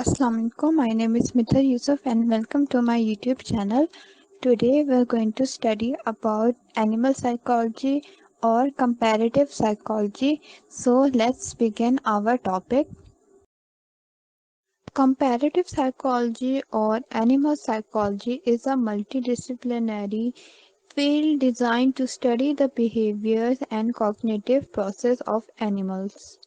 Assalamualaikum. My name is Midhat Yusuf and welcome to my YouTube channel. Today we are going to study about animal psychology or comparative psychology. So let's begin our topic. Comparative psychology or animal psychology is a multidisciplinary field designed to study the behaviors and cognitive process of animals.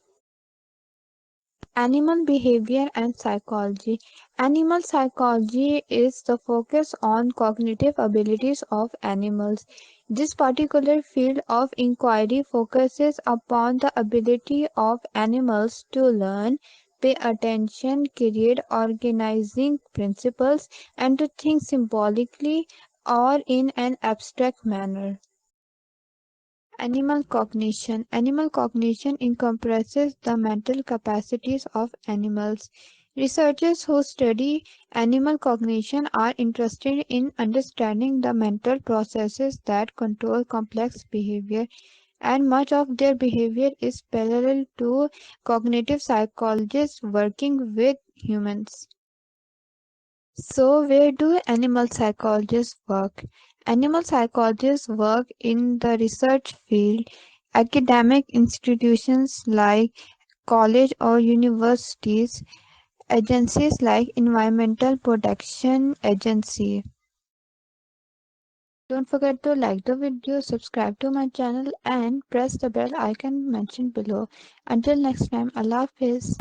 Animal behavior and psychology. Animal psychology is the focus on cognitive abilities of animals. This particular field of inquiry focuses upon the ability of animals to learn, pay attention, create organizing principles, and to think symbolically or in an abstract manner. Animal cognition. Animal cognition encompasses the mental capacities of animals. Researchers who study animal cognition are interested in understanding the mental processes that control complex behavior, and much of their behavior is parallel to cognitive psychologists working with humans. So, where do animal psychologists work? Animal psychologists work in the research field, academic institutions like college or universities, agencies like Environmental Protection Agency. Don't forget to like the video, subscribe to my channel and press the bell icon mentioned below. Until next time, Allah Hafiz.